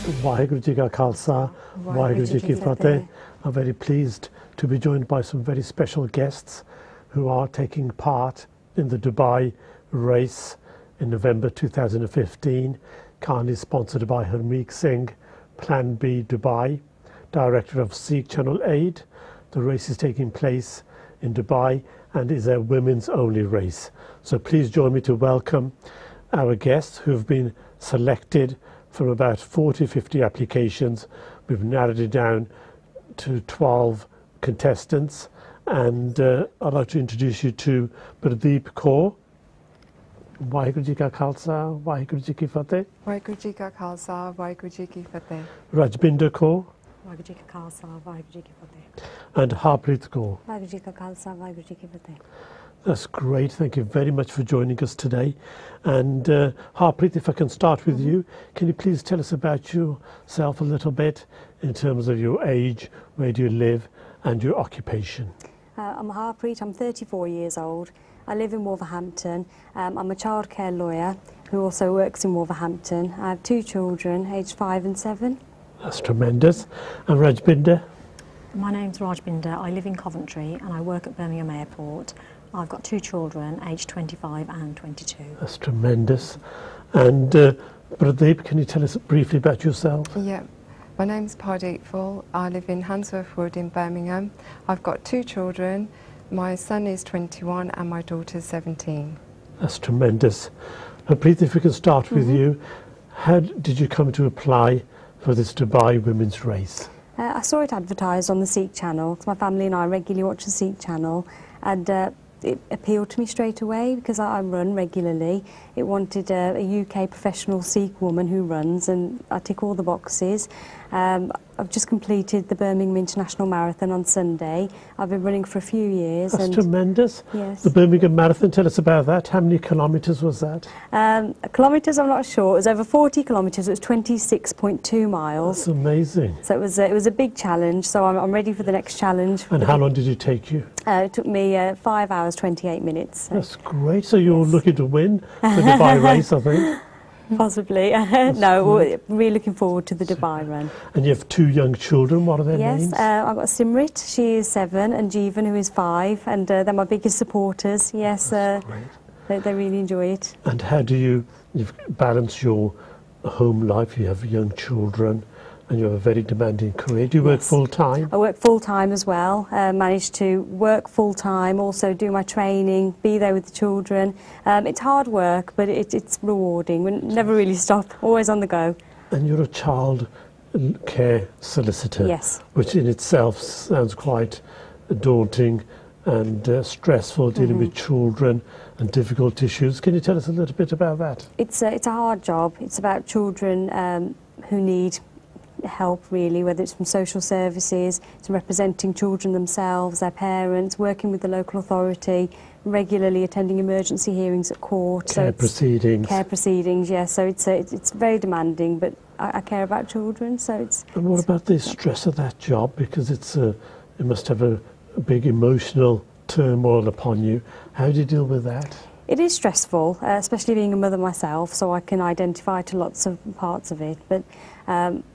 Waheguru Ji Ka Khalsa, Waheguru Ji Ki Fateh. I'm very pleased to be joined by some very special guests who are taking part in the Dubai race in November 2015, kindly sponsored by Harmeet Singh, Plan B Dubai, Director of Sikh Channel Aid. The race is taking place in Dubai and is a women's only race. So please join me to welcome our guests who have been selected from about 40-50 applications. We've narrowed it down to 12 contestants, and I'd like to introduce you to Pradeep Kaur. Waheguru Ji Ka Khalsa, Waheguru Ji Ki Fateh. Waheguru Ji Ka Khalsa, Waheguru Ji Ki Fateh. Rajbinder Kaur. Waheguru Ji Ka Khalsa, Waheguru Ji Ki Fateh. And Harpreet Kaur. Waheguru Ji Ka Khalsa, Waheguru Ji Ki Fateh. That's great. Thank you very much for joining us today. And Harpreet, if I can start with you, can you please tell us about yourself a little bit in terms of your age, where do you live, and your occupation? I'm Harpreet. I'm 34 years old. I live in Wolverhampton. I'm a childcare lawyer who also works in Wolverhampton. I have 2 children, aged 5 and 7. That's tremendous. And Rajbinder? My name's Rajbinder. I live in Coventry and I work at Birmingham Airport. I've got 2 children, aged 25 and 22. That's tremendous. And Pradeep, can you tell us briefly about yourself? Yeah, my name's Pardeep Full. I live in Handsworth Wood in Birmingham. I've got 2 children. My son is 21 and my daughter's 17. That's tremendous. Harpreet, if we can start with you, how did you come to apply for this Dubai women's race? I saw it advertised on the Sikh channel, because my family and I regularly watch the Sikh channel, and it appealed to me straight away because I run regularly. It wanted a UK professional Sikh woman who runs, and I tick all the boxes. I've just completed the Birmingham International Marathon on Sunday. I've been running for a few years. That's tremendous. Yes. The Birmingham Marathon, tell us about that. How many kilometres was that? Kilometres, I'm not sure. It was over 40 kilometres. It was 26.2 miles. That's amazing. So it was a big challenge. So I'm ready for the next challenge. And how long did it take you? It took me 5 hours, 28 minutes. So. That's great. So you're looking to win the Dubai race, I think. Possibly. No, we're really looking forward to the Dubai run. And you have 2 young children. What are their names? Yes, I've got Simrit, she is 7, and Jeevan, who is 5, and they're my biggest supporters. Yes, they really enjoy it. And how do you balance your home life? You have young children and you have a very demanding career. Do you work full-time? I work full-time as well. Manage to work full-time, also do my training, be there with the children. It's hard work, but it's rewarding. We never really stop, always on the go. And you're a child care solicitor. Yes. Which in itself sounds quite daunting and stressful, dealing with children and difficult issues. Can you tell us a little bit about that? It's a hard job. It's about children who need help, really, whether it's from social services, to representing children themselves, their parents, working with the local authority, regularly attending emergency hearings at court. Care proceedings. Care proceedings, yes. So it's very demanding, but I care about children, so it's... And what about the stress of that job? Because it must have a big emotional turmoil upon you. How do you deal with that? It is stressful, especially being a mother myself, so I can identify to lots of parts of it, but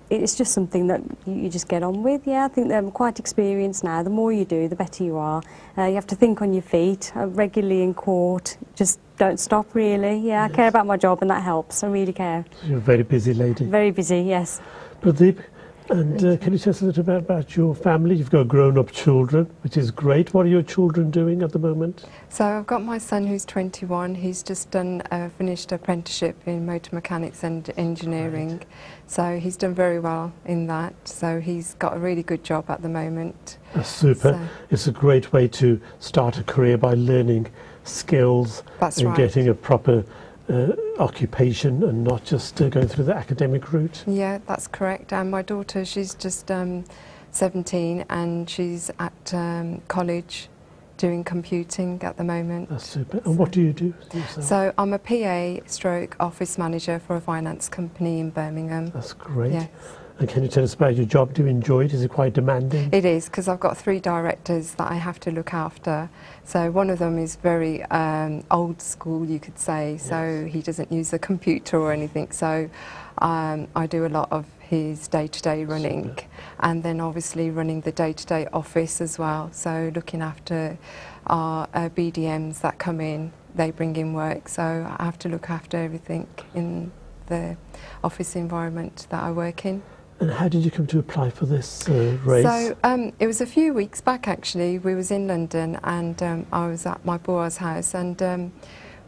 it's just something that you just get on with. Yeah, I think I'm quite experienced now. The more you do, the better you are. You have to think on your feet, regularly in court, just don't stop, really. Yeah, yes. I care about my job and that helps, I really care. So you're a very busy lady. Very busy, yes. Pradeep, and can you tell us a little bit about your family? You've got grown-up children, which is great. What are your children doing at the moment? So I've got my son who's 21. He's just finished apprenticeship in motor mechanics and engineering. Right. So he's done very well in that. So he's got a really good job at the moment. That's super. So it's a great way to start a career by learning skills and getting a proper occupation and not just going through the academic route. Yeah, that's correct. And my daughter, she's just 17 and she's at college doing computing at the moment. That's super. And what do you do? So I'm a PA stroke office manager for a finance company in Birmingham. That's great. Yes. And can you tell us about your job? Do you enjoy it? Is it quite demanding? It is, because I've got 3 directors that I have to look after. So one of them is very old school, you could say, so he doesn't use a computer or anything. So I do a lot of his day-to-day running, and then obviously running the day-to-day office as well. So looking after our BDMs that come in, they bring in work. So I have to look after everything in the office environment that I work in. And how did you come to apply for this race? So it was a few weeks back actually. We was in London, and I was at my boy's house, and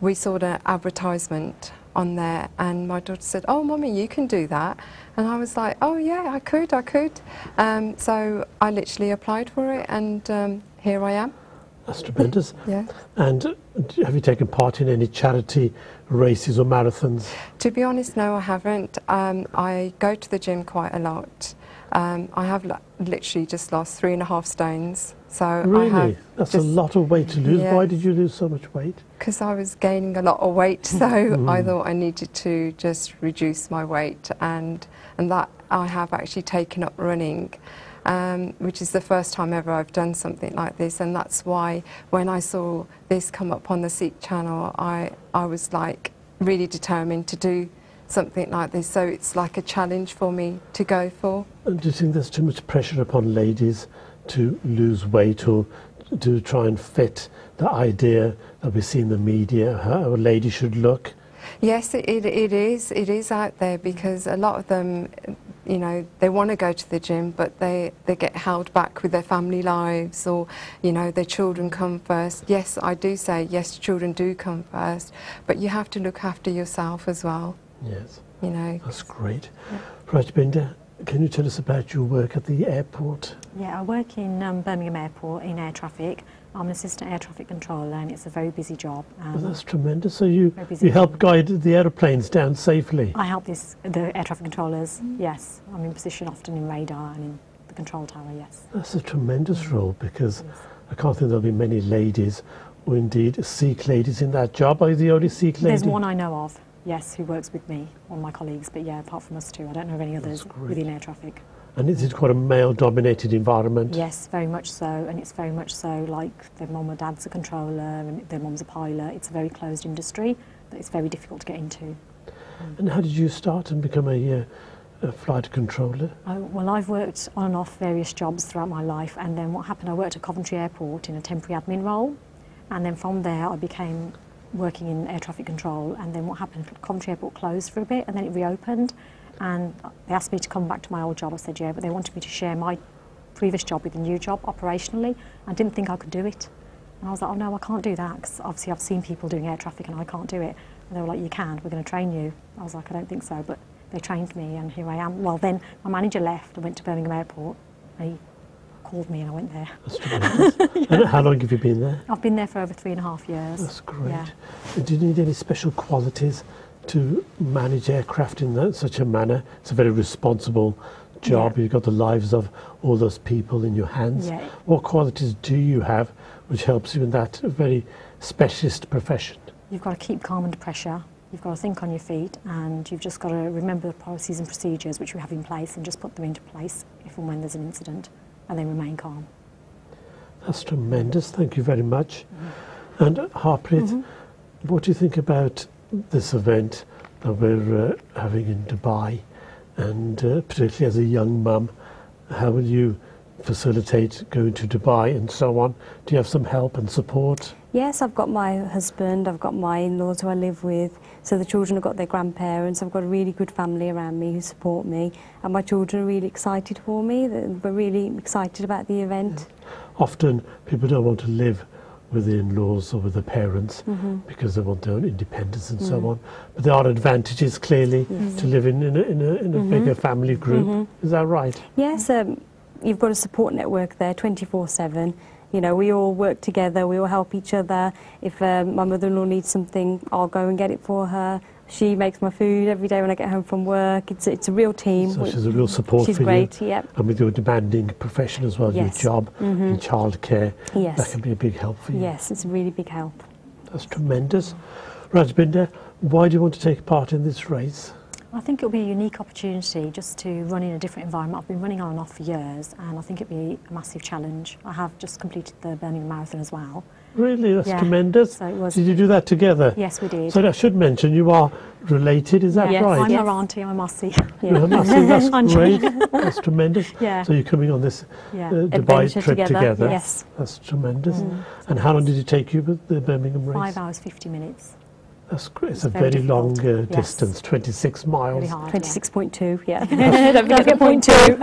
we saw the advertisement on there, and my daughter said, "Oh, Mummy, you can do that." And I was like, "Oh yeah, I could." So I literally applied for it, and here I am. That's tremendous. Yeah. And have you taken part in any charity races or marathons? To be honest, no, I haven't. I go to the gym quite a lot. I have literally just lost 3.5 stones. So Really? That's a lot of weight to lose. Yeah. Why did you lose so much weight? Because I was gaining a lot of weight, so I thought I needed to just reduce my weight, and that I have actually taken up running. Which is the first time ever I've done something like this, and that's why when I saw this come up on the Sikh channel, I was like really determined to do something like this. So it's like a challenge for me to go for. And do you think there's too much pressure upon ladies to lose weight or to try and fit the idea that we see in the media how a lady should look? Yes, it is. It is out there, because a lot of them, you know, they want to go to the gym, but they get held back with their family lives, or, you know, their children come first. Yes, I do say, yes, children do come first, but you have to look after yourself as well. Yes. You know. That's great. Yeah. Rajbinder, can you tell us about your work at the airport? Yeah, I work in Birmingham Airport in air traffic. I'm an assistant air traffic controller, and it's a very busy job. Well, that's tremendous. So you busy help guide the aeroplanes down safely? I help the air traffic controllers, yes. I'm in position often in radar and in the control tower, yes. That's a tremendous role, because I can't think there'll be many ladies, or indeed Sikh ladies in that job. Are you the only Sikh lady? There's one I know of, yes, who works with me, one of my colleagues, but yeah, apart from us two, I don't know of any others within air traffic. And is it quite a male-dominated environment? Yes, very much so, and it's very much so like their mum or dad's a controller and their mum's a pilot. It's a very closed industry that it's very difficult to get into. And how did you start and become a flight controller? Well, I've worked on and off various jobs throughout my life, and then what happened, I worked at Coventry Airport in a temporary admin role, and then from there I became working in air traffic control, and then what happened, Coventry Airport closed for a bit and then it reopened, and they asked me to come back to my old job. I said yeah, but they wanted me to share my previous job with the new job operationally. I didn't think I could do it, and I was like, oh no, I can't do that, because obviously I've seen people doing air traffic and I can't do it. And they were like, you can, we're going to train you. I was like, I don't think so, but they trained me, and here I am. Well, then my manager left. I went to Birmingham Airport, and he called me and I went there. That's tremendous. And how long have you been there? I've been there for over 3.5 years. That's great. Yeah. And do you need any special qualities to manage aircraft in such a manner? It's a very responsible job. Yeah. You've got the lives of all those people in your hands. Yeah. What qualities do you have which helps you in that very specialist profession? You've got to keep calm under pressure. You've got to think on your feet, and you've just got to remember the policies and procedures which we have in place and just put them into place if and when there's an incident, and then remain calm. That's tremendous. Thank you very much. And Harpreet, what do you think about this event that we're having in Dubai, and particularly as a young mum, how will you facilitate going to Dubai and so on? Do you have some help and support? Yes, I've got my husband, I've got my in-laws who I live with, so the children have got their grandparents. I've got a really good family around me who support me, and my children are really excited for me. We're really excited about the event. Yeah. Often people don't want to live with the in-laws or with the parents because they want their own independence and so on. But there are advantages clearly to live in a bigger family group. Is that right? Yes, you've got a support network there 24/7. You know, we all work together, we all help each other. If my mother-in-law needs something, I'll go and get it for her. She makes my food every day when I get home from work. It's a real team. So she's a real support she's for great, you. Yep. And with your demanding profession as well, your job in childcare, Yes. that can be a big help for you. Yes, it's a really big help. That's tremendous. Rajbinder, why do you want to take part in this race? I think it'll be a unique opportunity just to run in a different environment. I've been running on and off for years, and I think it'll be a massive challenge. I have just completed the Birmingham Marathon as well, Really, that's Yeah. tremendous. So it was. Did you do that together? Yes, we did. So I should mention you are related, is that Yes. right? I'm Yes. her auntie, I'm a Mossy. You're massive, that's Auntie. great. That's tremendous. Yeah. So you're coming on this Yeah. Dubai Adventure trip together, together. yes. That's tremendous. Mm. And how long did it take you with the Birmingham race? 5 hours, 50 minutes. That's great. It's It's a very very long difficult. Yes. distance, 26 miles. Really hard. 26.2, yeah. Don't forget point 2.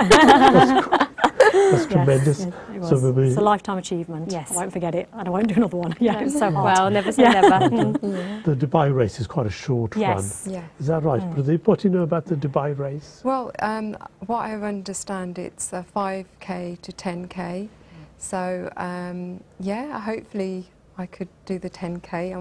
That's tremendous. It was. So we'll be- It's a lifetime achievement. Yes. I won't forget it, and I won't do another one. Yeah, it's so hard. Well, never say Yeah. never. Yeah. the Dubai race is quite a short Yes. run. Yeah. Is that right? Pradeep, what do you know about the Dubai race? Well, what I understand, it's a 5K to 10K. So, yeah, hopefully I could do the 10K.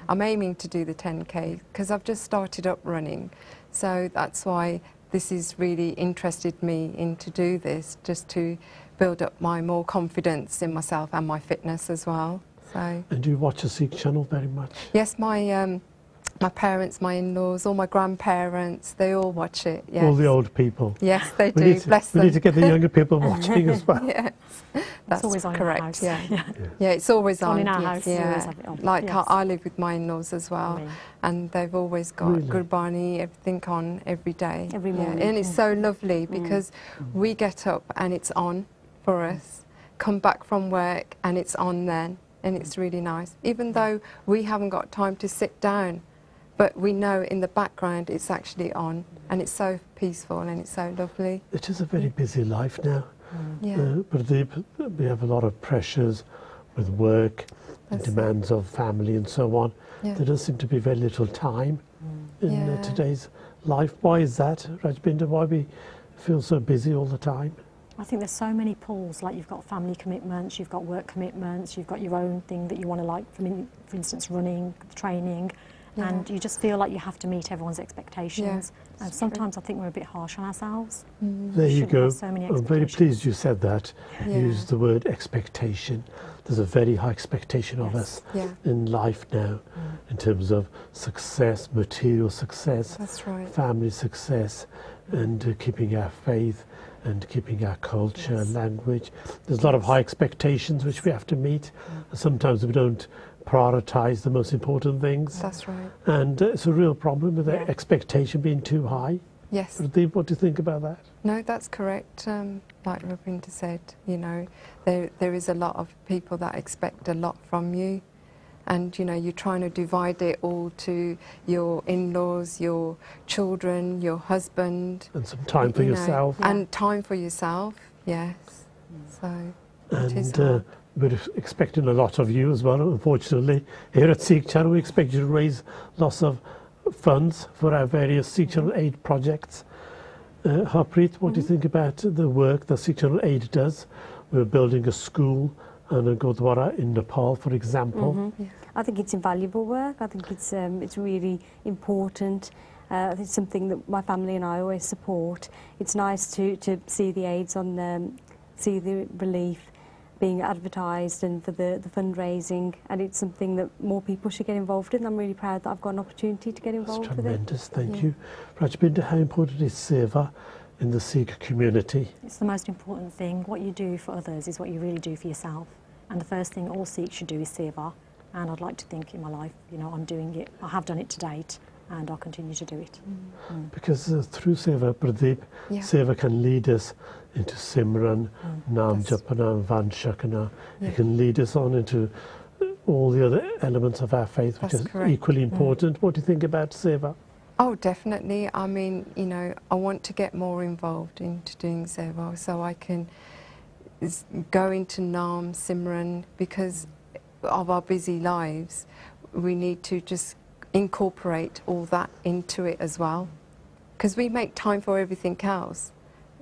I'm aiming to do the 10K because I've just started up running. So that's why this has really interested me in to do this, just to build up my more confidence in myself and my fitness as well. So, And do you watch the Sikh channel very much? yes, my parents, my in-laws, all my grandparents, they all watch it. Yes. All the old people. Yes, they We do. need to, Bless we them. need to get the younger people watching as well. Yes, that's always on in our correct. house. Yeah. Yeah. Yeah, it's always on on. in our yes, house, we Yeah, always have it on. like Yes. I live with my in-laws as well, Really. and they've always got Really? Gurbani, everything on every day. Every Yeah, morning. and it's so lovely because we get up and it's on for us. Come back from work and it's on then, and it's really nice. Even though we haven't got time to sit down, but we know in the background it's actually on, and it's so peaceful and it's so lovely. It is a very busy life now. Yeah. Pradeep, we have a lot of pressures with work, and That's it. demands of family and so on. Yeah. There does seem to be very little time in Yeah. today's life. Why is that, Rajbinder? Why we feel so busy all the time? I think there's so many pulls, like you've got family commitments, you've got work commitments, you've got your own thing that you want to, like, for instance, running, training, Yeah. and you just feel like you have to meet everyone's expectations. And that's sometimes I think we're a bit harsh on ourselves. There you Shouldn't go. have so many I'm very expectations. pleased you said that. Yeah. You used the word expectation. There's a very high expectation of Yes. us Yeah, in life now in terms of success, material success, that's right. family success, and keeping our faith and keeping our culture, Yes. language. There's a lot of high expectations which we have to meet. Sometimes we don't prioritise the most important things, That's right. and it's a real problem with the Yeah. expectation being too high. Yes. Pradeep, what do you think about that? No, that's correct. Like Ravinda said, you know, there is a lot of people that expect a lot from you, and you know, you're trying to divide it all to your in-laws, your children, your husband, And some time for you know, yourself. and time for yourself. Yes. So it is And hard. we're expecting a lot of you as well, unfortunately. Here at Sikh Channel, we expect you to raise lots of funds for our various Sikh Channel Aid projects. Harpreet, what do you think about the work that Sikh Channel Aid does? We're building a school and a Gurdwara in Nepal, for example. Yeah. I think it's invaluable work. I think it's really important. I think it's something that my family and I always support. It's nice to see the aids on, see the relief being advertised and for the fundraising, and it's something that more people should get involved in. I'm really proud that I've got an opportunity to get That's involved with it. tremendous, thank Yeah. you. Rajbinder, how important is seva in the Sikh community? It's the most important thing. What you do for others is what you really do for yourself. And the first thing all Sikhs should do is seva. And I'd like to think in my life, you know, I'm doing it. I have done it to date, and I'll continue to do it. Because through seva, Pradeep, Yeah. seva can lead us into Simran, Nam That's- Japana, Vanshakana. Yeah. It can lead us on into all the other elements of our faith, which That's is correct. equally important. What do you think about seva? Oh, definitely. I mean, you know, I want to get more involved into doing seva so I can go into Naam, Simran, because of our busy lives, we need to just incorporate all that into it as well. Because we make time for everything else.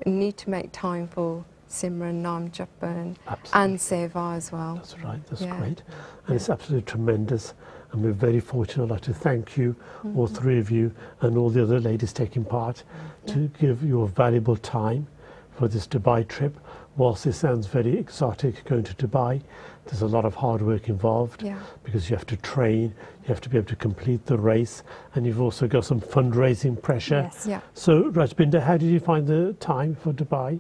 We need to make time for Simran, Naam, Japan, Absolutely. and seva as well. That's right, that's Yeah. great. And it's absolutely tremendous. And we're very fortunate. I'd like to thank you, all three of you, and all the other ladies taking part, to give your valuable time for this Dubai trip. Whilst it sounds very exotic going to Dubai, there's a lot of hard work involved Yeah. because you have to train, you have to be able to complete the race, and you've also got some fundraising pressure. Yes. Yeah. So, Rajbinder, how did you find the time for Dubai?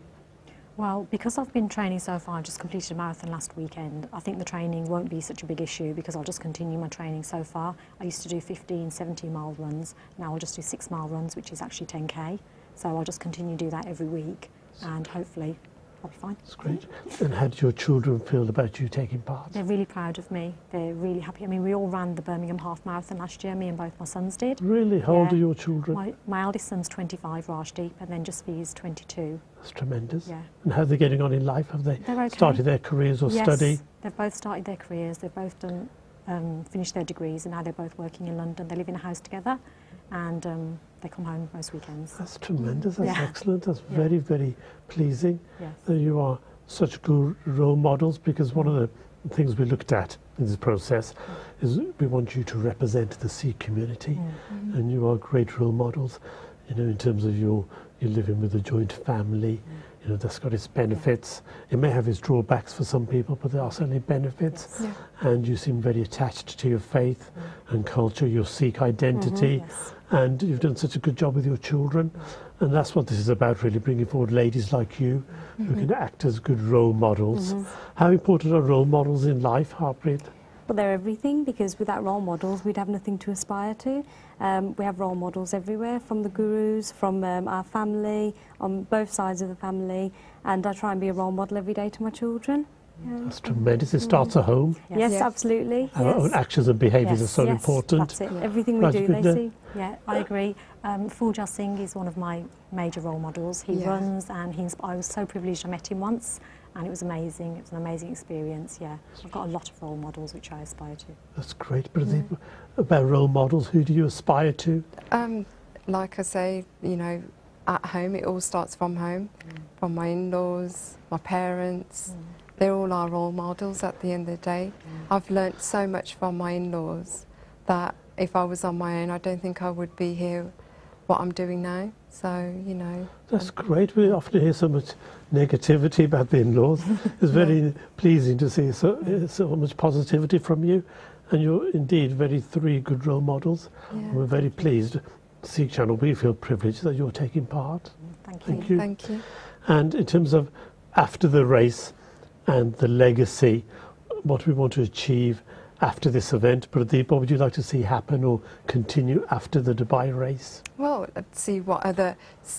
Well, because I've been training so far, I just completed a marathon last weekend. I think the training won't be such a big issue because I'll just continue my training so far. I used to do 15, 17-mile runs. Now I'll just do 6-mile runs, which is actually 10K. So I'll just continue to do that every week, and hopefully I'll be fine. That's great. And how do your children feel about you taking part? They're really proud of me. They're really happy. I mean, we all ran the Birmingham Half Marathon last year, me and both my sons did. Really? How old Yeah. are your children? My eldest son's 25, Rajdeep, and then Jasveer's 22. That's tremendous. Yeah. And how are they getting on in life? Have they They're okay. started their careers or Yes, study? they've both started their careers. They've both done, finished their degrees, and now they're both working in London. They live in a house together, and they come home most weekends. That's tremendous. That's Yeah. excellent. That's Yeah. very, very pleasing Yes. that you are such good role models, because one of the things we looked at in this process is we want you to represent the Sikh community, and you are great role models, you know, in terms of you're living with a joint family. You know, that's got its benefits. It may have its drawbacks for some people, but there are certainly benefits. Yeah. And you seem very attached to your faith and culture, your Sikh identity, Yes. and you've done such a good job with your children. And that's what this is about, really, bringing forward ladies like you who can act as good role models. How important are role models in life, Harpreet? But they're everything, because without role models, we'd have nothing to aspire to. We have role models everywhere, from the gurus, from our family, on both sides of the family, and I try and be a role model every day to my children. That's tremendous. It starts at home. Yes, Yes. absolutely. Our own Yes. actions and behaviours Yes, are so yes, important. That's it. Everything we do, they Rajbinda? see. Yeah, I agree. Fulja Singh is one of my major role models. He Yeah. runs, and I was so privileged. I met him once, and it was amazing. It was an amazing experience. Yeah, I've got a lot of role models which I aspire to. That's great. But about role models, who do you aspire to? Like I say, you know, at home, it all starts from home, from my in-laws, my parents. They're all our role models at the end of the day. I've learnt so much from my in-laws that if I was on my own, I don't think I would be here what I'm doing now. So, you know. That's great. We often hear so much negativity about the in-laws. It's very pleasing to see so much positivity from you. And you're indeed three good role models. Yeah. We're very pleased. Sikh Channel, we feel privileged that you're taking part. Thank you. Thank you. Thank you. And in terms of after the race and the legacy, what we want to achieve after this event, Pradeep, what would you like to see happen or continue after the Dubai race? Well, let's see what other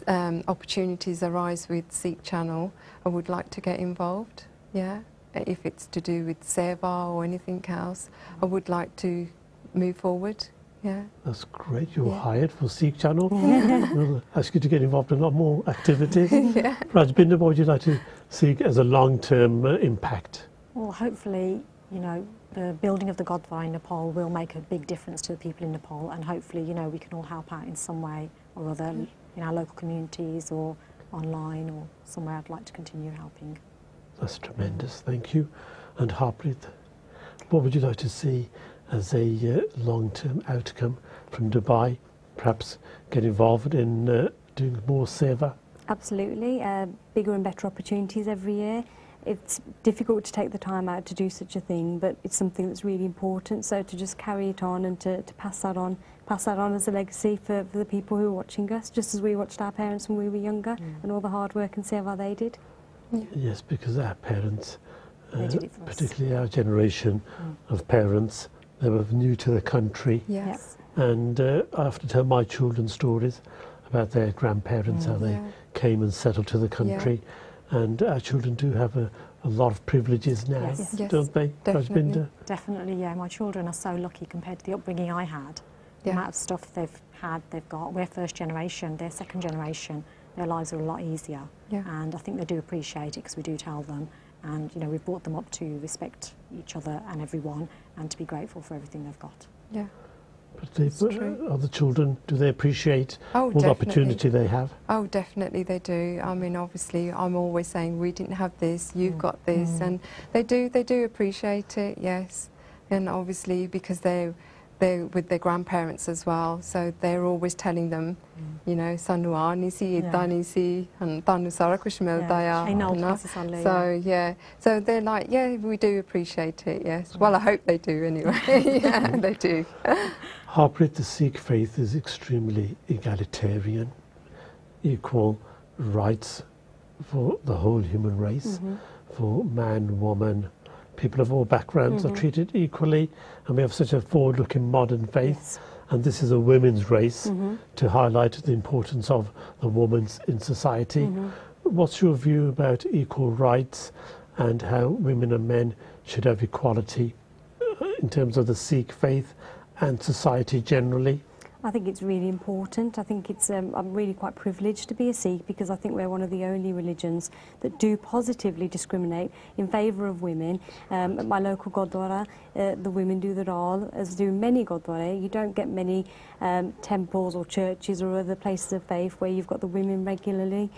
opportunities arise with Sikh Channel. I would like to get involved, yeah. If it's to do with Seva or anything else, I would like to move forward, yeah. That's great. You're Yeah. hired for Sikh Channel. We'll ask you to get involved in a lot more activities. Yeah. Rajbinda, what would you like to see as a long-term impact? Well, hopefully, you know, the building of the Godvar in Nepal will make a big difference to the people in Nepal, and hopefully, you know, we can all help out in some way or other in our local communities or online or somewhere. I'd like to continue helping. That's tremendous. Thank you. And Harpreet, what would you like to see as a long-term outcome from Dubai? Perhaps get involved in doing more Seva? Absolutely. Bigger and better opportunities every year. It's difficult to take the time out to do such a thing, but it's something that's really important. So to just carry it on and to pass that on as a legacy for the people who are watching us, just as we watched our parents when we were younger and all the hard work and Seva they did. Yes, because our parents, They did it for us. particularly our generation of parents, they were new to the country. Yes. And I often tell my children stories about their grandparents, how they Yeah. came and settled to the country. And our children do have a lot of privileges now, Yes. Yes, don't they, definitely. Rajbinda? Definitely, yeah. My children are so lucky compared to the upbringing I had. The Yeah. amount of stuff they've had, they've got. We're first generation, they're second generation. Their lives are a lot easier. Yeah. And I think they do appreciate it because we do tell them. And, you know, we've brought them up to respect each other and everyone and to be grateful for everything they've got. Yeah. But the true. other children, do they appreciate Oh, all the definitely. opportunity they have? Oh, definitely they do. I mean, obviously, I'm always saying we didn't have this, you've got this, and they do appreciate it. Yes, and obviously because they're with their grandparents as well, so they're always telling them, you know, Sanua nisi itanisi and tanu sara kush milta hai. I know, you know. Mrs. Sunley, So yeah, so they're like, yeah, we do appreciate it. Yes, well, I hope they do anyway. Yeah, they do. Harpreet, the Sikh faith is extremely egalitarian, equal rights for the whole human race, for man, woman, people of all backgrounds are treated equally, and we have such a forward-looking modern faith. Yes. And this is a women's race to highlight the importance of the woman in society. What's your view about equal rights and how women and men should have equality in terms of the Sikh faith and society generally? I think it's really important. I think it's, I'm really quite privileged to be a Sikh because I think we're one of the only religions that do positively discriminate in favour of women. At my local Gurdwara, the women do the role, as do many Gurdwara. You don't get many temples or churches or other places of faith where you've got the women regularly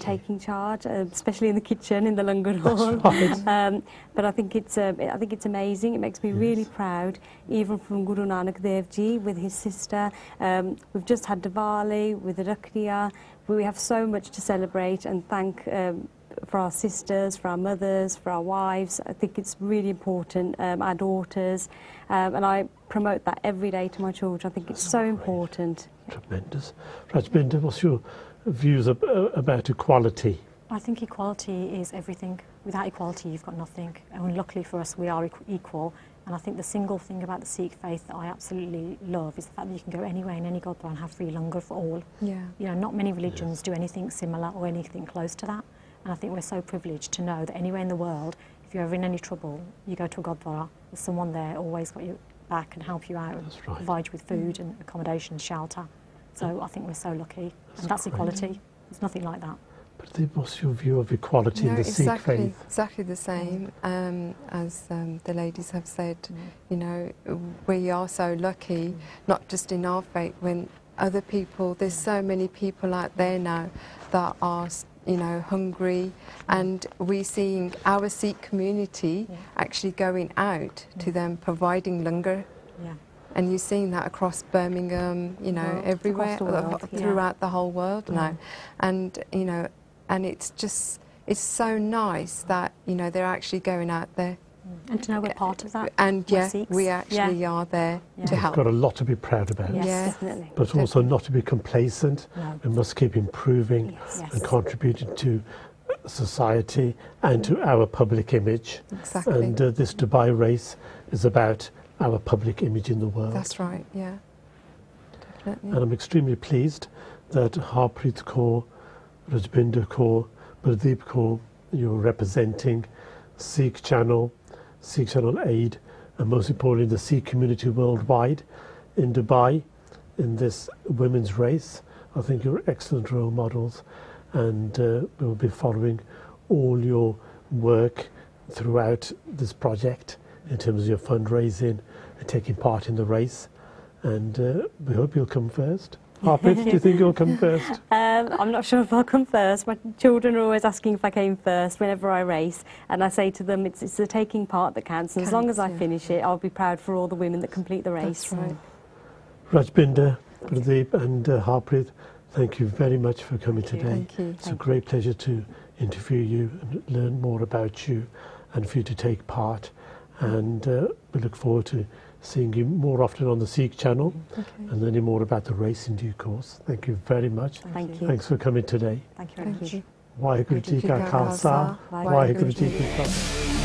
taking charge, especially in the kitchen, in the langar hall. Right. But I think it's amazing. It makes me really proud, even from Guru Nanak Dev Ji with his sister. We've just had Diwali with the Rakhiya. We have so much to celebrate and thank for our sisters, for our mothers, for our wives. I think it's really important, our daughters, and I promote that every day to my children. I think it's so important. Tremendous. Rajbinder, what's your views about equality? I think equality is everything. Without equality, you've got nothing. And luckily for us, we are equal. And I think the single thing about the Sikh faith that I absolutely love is the fact that you can go anywhere in any Gurdwara and have free langar for all. Yeah. You know, not many religions do anything similar or anything close to that. And I think we're so privileged to know that anywhere in the world, if you're ever in any trouble, you go to a Gurdwara, there's someone there always got your back and help you out, and provide you with food and accommodation and shelter. So I think we're so lucky. And that's equality. There's nothing like that. But what's your view of equality in the Sikh faith? Exactly the same as the ladies have said. You know, we are so lucky, not just in our faith, when other people, there's so many people out there now that are, you know, hungry, and we're seeing our Sikh community actually going out to them, providing langar. Yeah. And you're seeing that across Birmingham, you know, everywhere, throughout the whole world now. And, you know, and it's just, it's so nice that, you know, they're actually going out there. And to know we're part of that. And we actually are there to help. We've got a lot to be proud about. Yes, definitely. But also not to be complacent. No. We must keep improving and contributing to society and to our public image. Exactly. And this Dubai race is about our public image in the world. That's right, yeah. Definitely. And I'm extremely pleased that Harpreet Kaur, Rajbinder Kaur, Pradeep Kaur, you're representing Sikh Channel, Sikh Channel Aid, and most importantly the Sikh community worldwide in Dubai in this women's race. I think you're excellent role models, and we'll be following all your work throughout this project in terms of your fundraising and taking part in the race. And we hope you'll come first. Harpreet, do you think you'll come first? I'm not sure if I'll come first. My children are always asking if I came first whenever I race, and I say to them it's the taking part that counts, and as long as I finish it, I'll be proud for all the women that complete the race. That's right. Rajbinder, Pradeep and Harpreet, thank you very much for coming today. Thank you. It's a great pleasure to interview you and learn more about you and for you to take part. And we look forward to seeing you more often on the Sikh channel and learning more about the race in due course. Thank you very much. Thank you. Thanks for coming today. Thank you very much. Waheguru Ji Ka Khalsa, Waheguru Ji Ki Fateh.